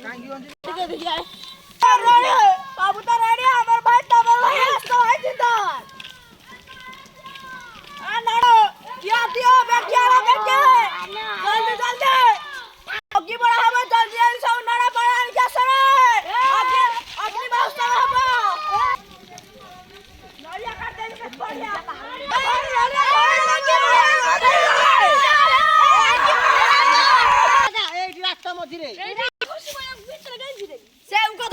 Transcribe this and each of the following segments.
कांगी होंदी ठीक है भैया रेडी बाबू तो रेडी हमर भाई डबल भाई तो है जिंदाबाद आ नाड़ो क्या दियो बैठिया जल्दी जल्दी अग्गी बड़ा है जल्दी जल्दी सब नाड़ा बड़ा क्या सरे आगे अपनी व्यवस्था है नलिया काट दे बढ़िया ए रास्ता मझिरे से उनको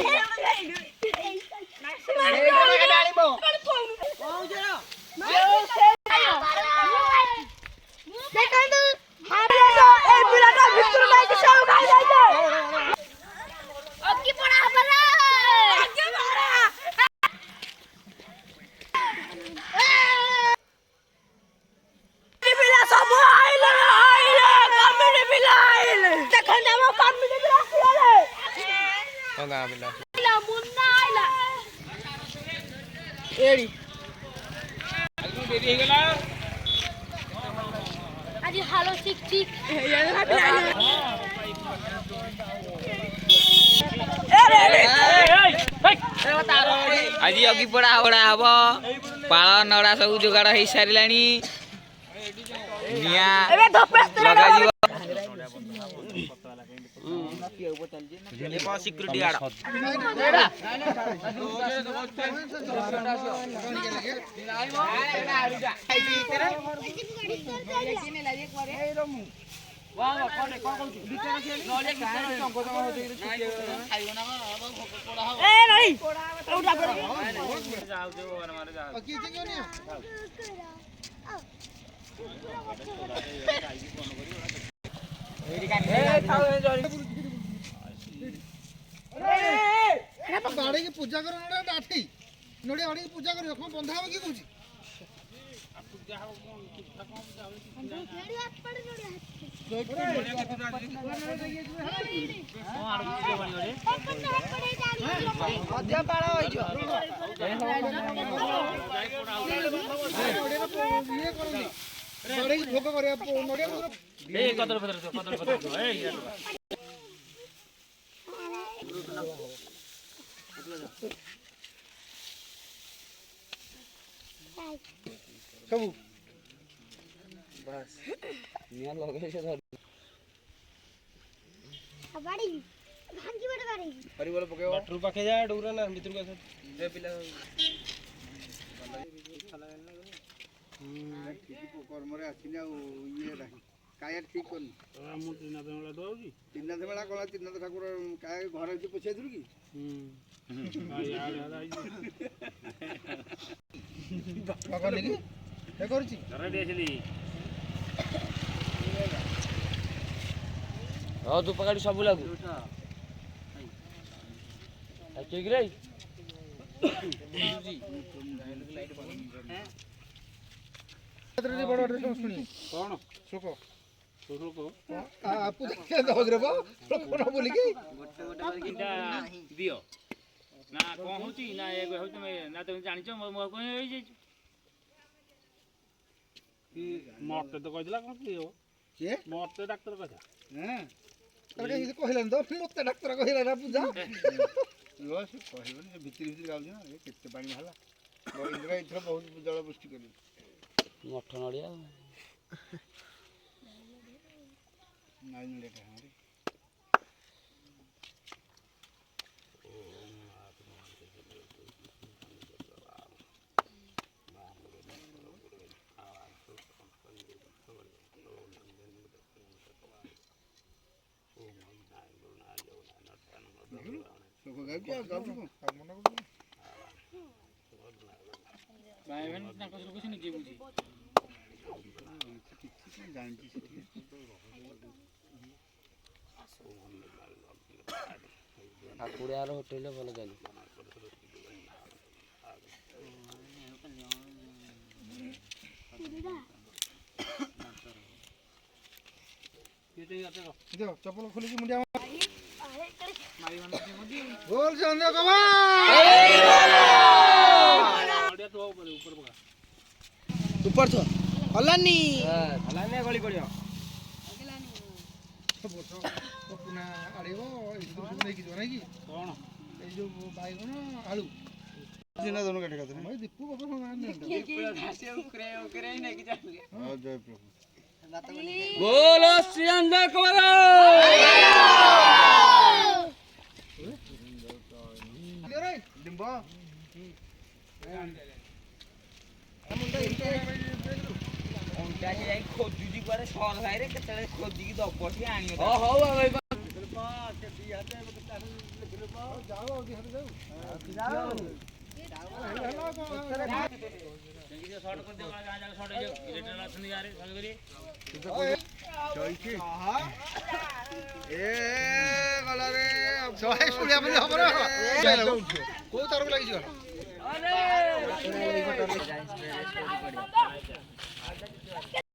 एड़ी देरी हो गेला आज हालो ठीक ठीक आज अगी पड़ा हम पाल नड़ा सब जोगाड़ हो सारा सिक्यूरीटी गार्ड गाड़ी की पूजा करो नोड़ा डाठी नोड़े गाड़ी की पूजा करो कौन बंधा हो की कुछ भोग सब बस निया लगे से धर बाड़ी भांगी बड़ बाड़ी हरि बोल पके बटरू पके जा डोरा ना भीतर के ए पिला ठीक कर्म रे आसिना ये रही काया ठीक कोन हम तीन बेला दउजी तीन बेला कोला तीन ठाकुर काय घर के पुछे दु की यार आई बाबा लगी हे करछि रेडी आछली ओ तू पकड़ सब लागू ठीक रे बड़ ड्रेस सुनी कौन सुको सुको आपु देखे दो रे बा कोन बोली की गोटे गोटे किटा दियो ना कोन होची ना एगो होची ना तुम जानि छ मो कोन होई जे की मरते तो कहला कोन की हो के मरते डॉक्टर कहला हां तबे ये कहलन तो मरते डॉक्टर कहला ना पूजा यो से कहबन भीतर भीतर गाउ ना ए केते पानी हला इंद्रा इथर बहुत जल पुष्टि करी मठ नड़िया नाइ नड़िया हमारी सुको गाय क्या गाउ को मना को भाई बहन ना कुछ कुछ नहीं बुझी जानती ठाकुर यार होटल भल चली चप्पल खोली मुंडिया बोल संध्या कबा ऊपर तो हलानी गली पड़ियो ବର୍ଷ ପୁନା ଆଡ଼େଇବ ଏଇ ସବୁ ନେଇକି ଯିବ ନାଇଁ କି କ'ଣ ଏଇ ଯୋଉ ବାଇଗଣ ଆଳୁ ଦିନ ଦନ କାଟି ଖାତେ ଭାଇ ଦୀପୁ ବାପା କଣ ଜୟ ପ୍ରଭୁ बोलो श्री अंदर करो डिंब अंटा से जाई खोजुजी पारे सर भाई रे केतले खोजी की दबठी आनियो हो भाई କୋଉ ତାରକୁ ଲାଗିଛି